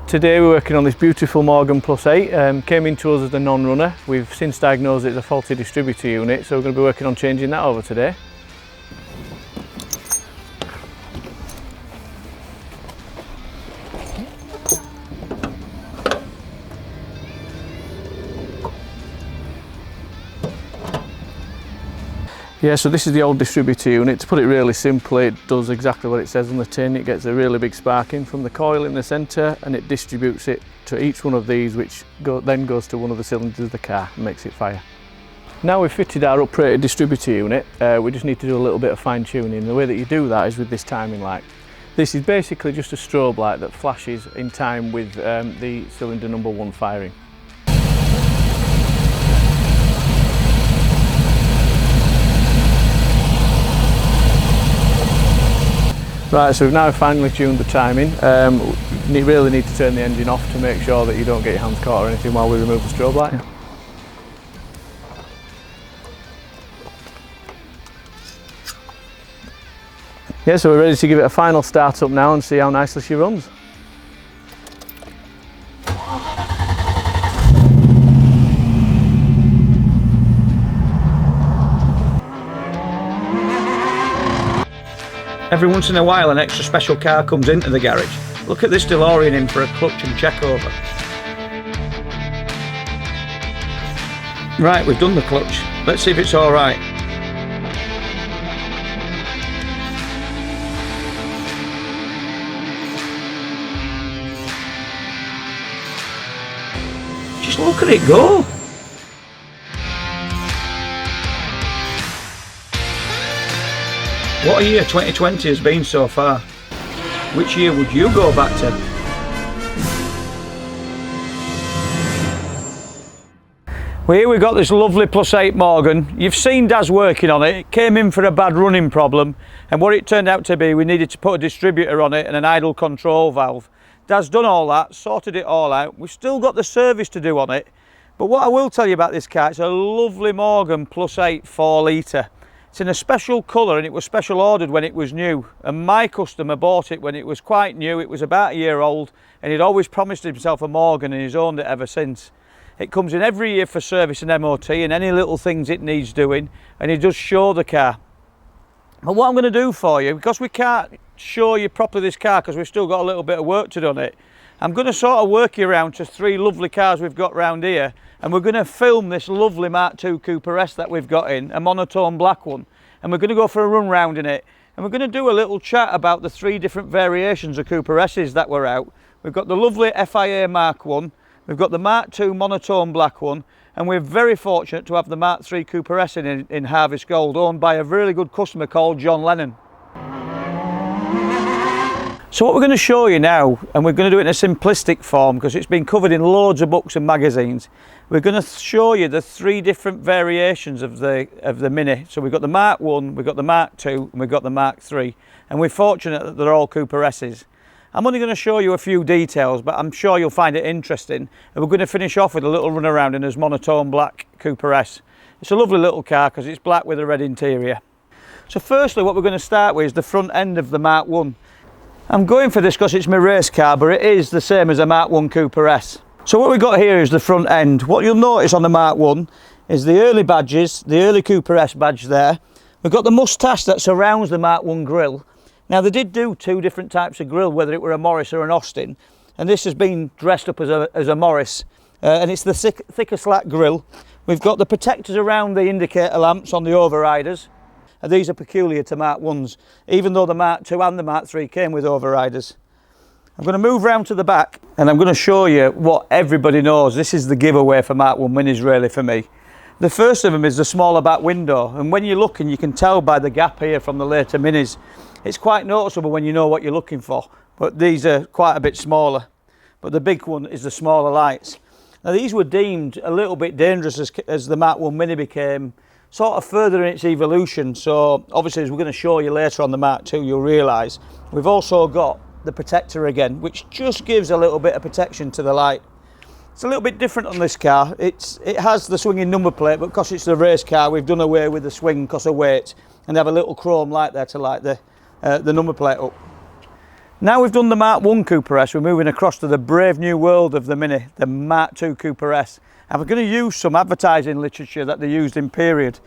Today we're working on this beautiful Morgan Plus 8, came into us as a non-runner. We've since diagnosed it as a faulty distributor unit, so we're going to be working on changing that over today. Yeah, so this is the old distributor unit. To put it really simply, it does exactly what it says on the tin. It gets a really big spark in from the coil in the centre and it distributes it to each one of these, which then goes to one of the cylinders of the car and makes it fire. Now we've fitted our uprated distributor unit, we just need to do a little bit of fine tuning. The way that you do that is with this timing light. This is basically just a strobe light that flashes in time with the cylinder number 1 firing. Right, so we've now finally tuned the timing. You really need to turn the engine off to make sure that you don't get your hands caught or anything while we remove the strobe light. Yeah, so we're ready to give it a final start up now and see how nicely she runs. Every once in a while an extra special car comes into the garage. Look at this DeLorean in for a clutch and check over. Right, we've done the clutch. Let's see if it's alright. Just look at it go! What a year 2020 has been so far. Which year would you go back to? Well, here we've got this lovely Plus 8 Morgan. You've seen Daz working on it. It came in for a bad running problem, and what it turned out to be, we needed to put a distributor on it and an idle control valve. Daz done all that, sorted it all out. We've still got the service to do on it, but what I will tell you about this car, it's a lovely Morgan Plus 8 4 litre. It's in a special colour and it was special ordered when it was new, and my customer bought it when it was quite new. It was about a year old and he'd always promised himself a Morgan and he's owned it ever since. It comes in every year for service and MOT and any little things it needs doing, and he does show the car. But what I'm going to do for you, because we can't show you properly this car because we've still got a little bit of work to do on it, I'm going to sort of work you around to 3 lovely cars we've got round here, and we're going to film this lovely Mark II Cooper S that we've got in, a monotone black one, and we're going to go for a run round in it, and we're going to do a little chat about the 3 different variations of Cooper S's that were out. We've got the lovely FIA Mark I, we've got the Mark II monotone black one, and we're very fortunate to have the Mark III Cooper S in Harvest Gold, owned by a really good customer called John Lennon. So what we're going to show you now, and we're going to do it in a simplistic form because it's been covered in loads of books and magazines, we're going to show you the 3 different variations of the Mini. So we've got the Mark I, we've got the Mark II, and we've got the Mark III, and we're fortunate that they're all Cooper S's. I'm only going to show you a few details, but I'm sure you'll find it interesting, and we're going to finish off with a little run around in this monotone black Cooper S. It's a lovely little car because it's black with a red interior. So firstly, what we're going to start with is the front end of the Mark I. I'm going for this because it's my race car, but it is the same as a Mark I Cooper S. So what we've got here is the front end. What you'll notice on the Mark I is the early badges, the early Cooper S badge there. We've got the moustache that surrounds the Mark I grille. Now they did do 2 different types of grille, whether it were a Morris or an Austin, and this has been dressed up as a Morris, and it's the thicker slack grille. We've got the protectors around the indicator lamps on the overriders. And these are peculiar to Mark I's, even though the Mark II and the Mark III came with overriders. I'm going to move round to the back and I'm going to show you what everybody knows. This is the giveaway for Mark I Minis really for me. The first of them is the smaller back window, and when you're looking you can tell by the gap here from the later Minis. It's quite noticeable when you know what you're looking for, but these are quite a bit smaller. But the big one is the smaller lights. Now these were deemed a little bit dangerous as the Mark I Mini became sort of further in its evolution, so obviously as we're going to show you later on the Mark II you'll realise we've also got the protector again, which just gives a little bit of protection to the light. It's a little bit different on this car. It has the swinging number plate, but because it's the race car we've done away with the swing because of weight and have a little chrome light there to light the number plate up. Now we've done the Mark 1 Cooper S, we're moving across to the brave new world of the Mini, the Mark 2 Cooper S. And we're going to use some advertising literature that they used in period.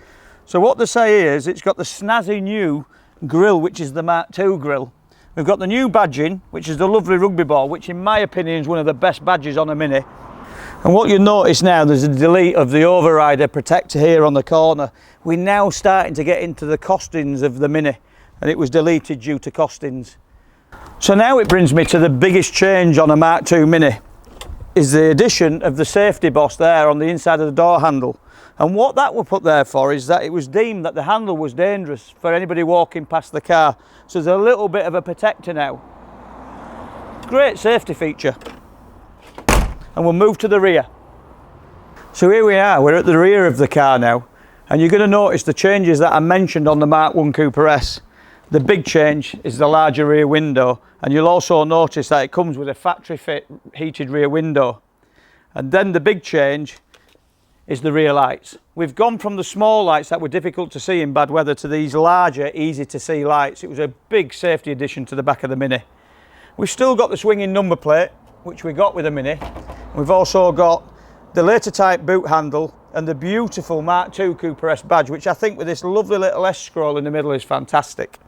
So what they say is it's got the snazzy new grille, which is the Mark 2 grille. We've got the new badging, which is the lovely rugby ball, which in my opinion is one of the best badges on a Mini. And what you'll notice now, there's a delete of the overrider protector here on the corner. We're now starting to get into the costings of the Mini, and it was deleted due to costings. So now it brings me to the biggest change on a Mark II Mini, is the addition of the safety boss there on the inside of the door handle. And what that was put there for is that it was deemed that the handle was dangerous for anybody walking past the car. So there's a little bit of a protector now. Great safety feature. And we'll move to the rear. So here we are, we're at the rear of the car now. And you're going to notice the changes that I mentioned on the Mark 1 Cooper S. The big change is the larger rear window, and you'll also notice that it comes with a factory fit heated rear window. And then the big change is the rear lights. We've gone from the small lights that were difficult to see in bad weather to these larger, easy to see lights. It was a big safety addition to the back of the Mini. We've still got the swinging number plate, which we got with the Mini. We've also got the later type boot handle and the beautiful Mark II Cooper S badge, which I think with this lovely little S scroll in the middle is fantastic.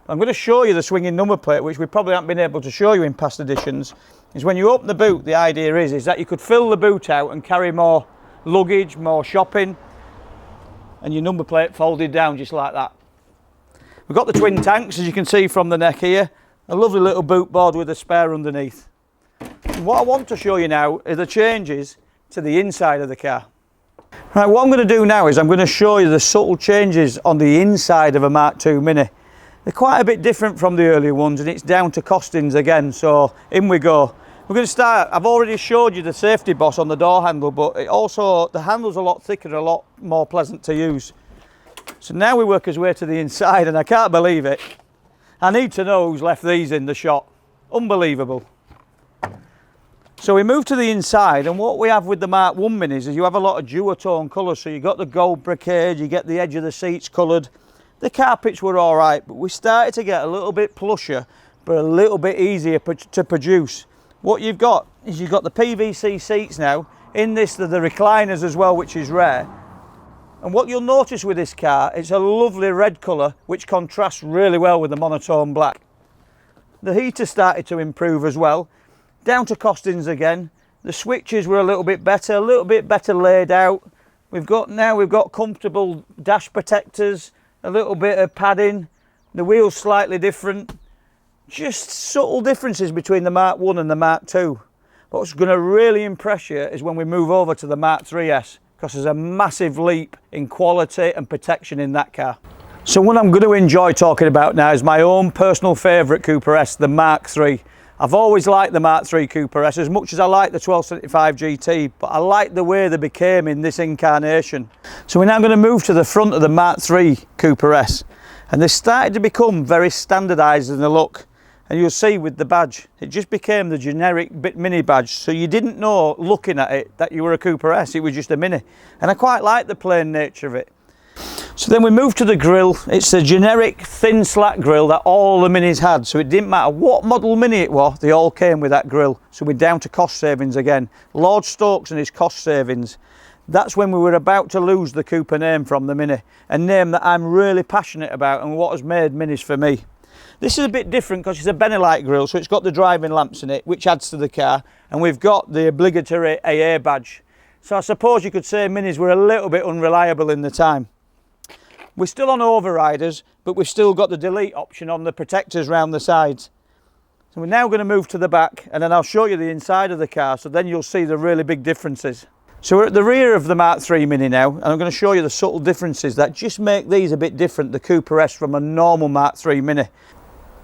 I'm going to show you the swinging number plate, which we probably haven't been able to show you in past editions. Is when you open the boot, the idea is that you could fill the boot out and carry more luggage, more shopping, and your number plate folded down just like that. We've got the twin tanks, as you can see from the neck here, a lovely little boot board with a spare underneath. And what I want to show you now are the changes to the inside of the car. Right, what I'm going to do now is I'm going to show you the subtle changes on the inside of a Mark II Mini. They're quite a bit different from the earlier ones, and it's down to costings again, so in we go. We're going to start, I've already showed you the safety boss on the door handle, but it also, the handle's a lot thicker, a lot more pleasant to use. So now we work our way to the inside, and I can't believe it. I need to know who's left these in the shop. Unbelievable. So we move to the inside, and what we have with the Mark 1 Minis is you have a lot of duotone colours, so you got the gold brocade, you get the edge of the seats coloured. The carpets were all right, but we started to get a little bit plusher, but a little bit easier to produce. What you've got is you've got the PVC seats now. In this, they're the recliners as well, which is rare. And what you'll notice with this car, it's a lovely red colour, which contrasts really well with the monotone black. The heater started to improve as well. Down to costings again. The switches were a little bit better laid out. We've got comfortable dash protectors, a little bit of padding, the wheels slightly different. Just subtle differences between the Mark 1 and the Mark 2. What's going to really impress you is when we move over to the Mark 3S, because there's a massive leap in quality and protection in that car. So what I'm going to enjoy talking about now is my own personal favourite Cooper S, the Mark 3. I've always liked the Mark 3 Cooper S as much as I like the 1275 GT, but I like the way they became in this incarnation. So we're now going to move to the front of the Mark 3 Cooper S, and they started to become very standardised in the look. And you'll see with the badge, it just became the generic Mini badge, so you didn't know looking at it that you were a Cooper S, it was just a Mini. And I quite like the plain nature of it. So then we move to the grille. It's a generic thin slat grille that all the Minis had, so it didn't matter what model Mini it was, they all came with that grille. So we're down to cost savings again. Lord Stokes and his cost savings. That's when we were about to lose the Cooper name from the Mini, a name that I'm really passionate about and what has made Minis for me. This is a bit different because it's a Benelite grille, so it's got the driving lamps in it, which adds to the car, and we've got the obligatory AA badge. So I suppose you could say Minis were a little bit unreliable in the time. We're still on overriders, but we've still got the delete option on the protectors round the sides. So we're now going to move to the back, and then I'll show you the inside of the car, so then you'll see the really big differences. So we're at the rear of the Mark III Mini now, and I'm going to show you the subtle differences that just make these a bit different, the Cooper S from a normal Mark III Mini.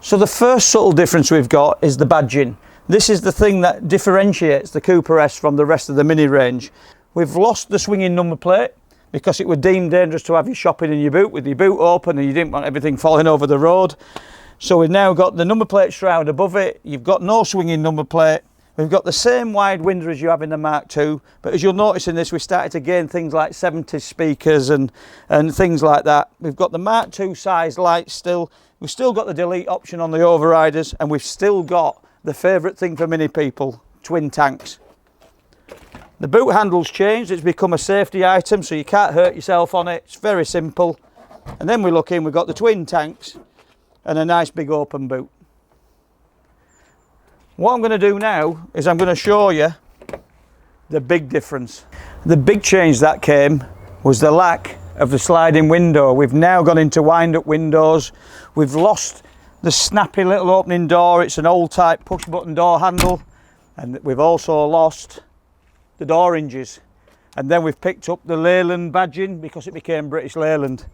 So the first subtle difference we've got is the badging. This is the thing that differentiates the Cooper S from the rest of the Mini range. We've lost the swinging number plate because it was deemed dangerous to have your shopping in your boot with your boot open and you didn't want everything falling over the road. So we've now got the number plate shroud above it. You've got no swinging number plate. We've got the same wide window as you have in the Mark II, but as you'll notice in this, we started to gain things like 70s speakers and things like that. We've got the Mark II size lights still. We've still got the delete option on the overriders, and we've still got the favourite thing for mini people, twin tanks. The boot handle's changed, it's become a safety item so you can't hurt yourself on it. It's very simple. And then we look in, we've got the twin tanks and a nice big open boot. What I'm going to do now is I'm going to show you the big difference. The big change that came was the lack of the sliding window. We've now gone into wind-up windows. We've lost the snappy little opening door. It's an old type push button door handle, and we've also lost the door hinges, and then we've picked up the Leyland badging because it became British Leyland.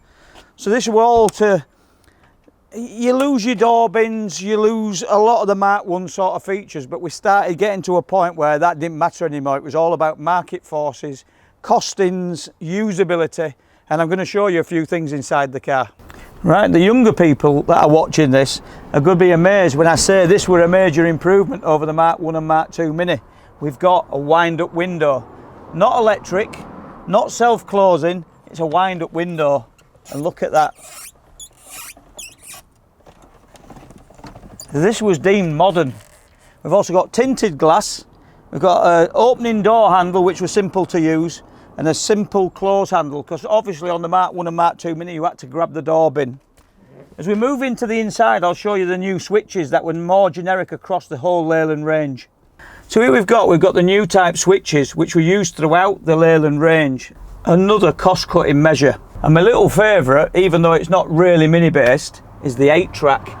So this was all to, you lose your door bins, you lose a lot of the Mark 1 sort of features, but we started getting to a point where that didn't matter anymore. It was all about market forces, costings, usability, and I'm going to show you a few things inside the car. Right, the younger people that are watching this are going to be amazed when I say this were a major improvement over the Mark 1 and Mark 2 Mini. We've got a wind-up window, not electric, not self-closing, it's a wind-up window, and look at that. This was deemed modern. We've also got tinted glass, we've got an opening door handle which was simple to use, and a simple close handle, because obviously on the Mark 1 and Mark 2 Mini you had to grab the door bin. As we move into the inside, I'll show you the new switches that were more generic across the whole Leyland range. So here we've got the new type switches which were used throughout the Leyland range. Another cost cutting measure. And my little favourite, even though it's not really mini based, is the 8-track.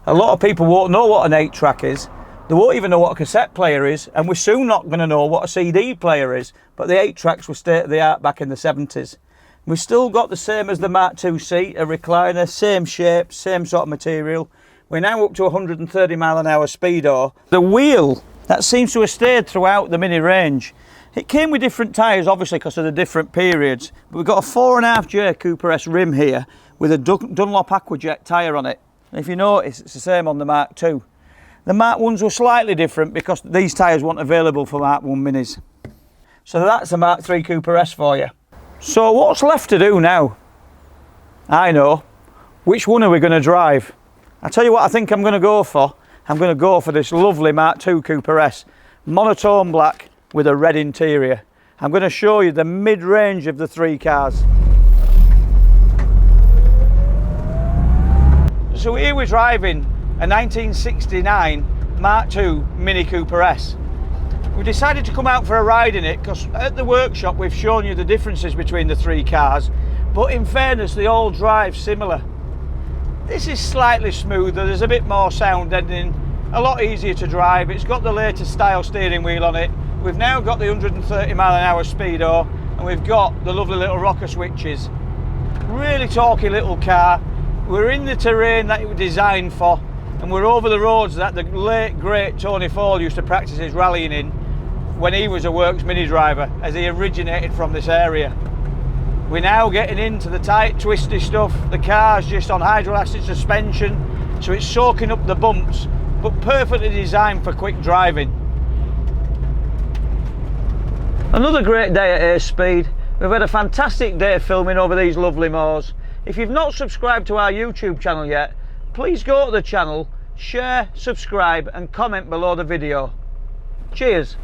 A lot of people won't know what an 8-track is. They won't even know what a cassette player is, and we're soon not going to know what a CD player is. But the 8-tracks were state of the art back in the 70s. We've still got the same as the Mark 2 seat, a recliner, same shape, same sort of material. We're now up to 130 mile an hour speedo. The wheel, that seems to have stayed throughout the Mini range. It came with different tyres, obviously, because of the different periods. But we've got a 4.5J Cooper S rim here with a Dunlop Aquajet tyre on it. And if you notice, it's the same on the Mark 2. The Mark 1s were slightly different because these tyres weren't available for Mark 1 Minis. So that's a Mark 3 Cooper S for you. So what's left to do now? I know. Which one are we going to drive? I'll tell you what I think I'm going to go for. I'm going to go for this lovely Mark 2 Cooper S. Monotone black with a red interior. I'm going to show you the mid-range of the three cars. So here we're driving a 1969 Mark II Mini Cooper S. We decided to come out for a ride in it because at the workshop we've shown you the differences between the three cars, but in fairness they all drive similar. This is slightly smoother, there's a bit more sound deadening, a lot easier to drive. It's got the latest style steering wheel on it. We've now got the 130 mile an hour speedo, and we've got the lovely little rocker switches. Really talky little car. We're in the terrain that it was designed for, and we're over the roads that the late great Tony Fall used to practice his rallying in when he was a Works Mini driver, as he originated from this area. We're now getting into the tight twisty stuff. The car's just on hydroelastic suspension, so it's soaking up the bumps, but perfectly designed for quick driving. Another great day at Ace Speed. We've had a fantastic day filming over these lovely moors. If you've not subscribed to our YouTube channel yet, please go to the channel, share, subscribe and comment below the video. Cheers!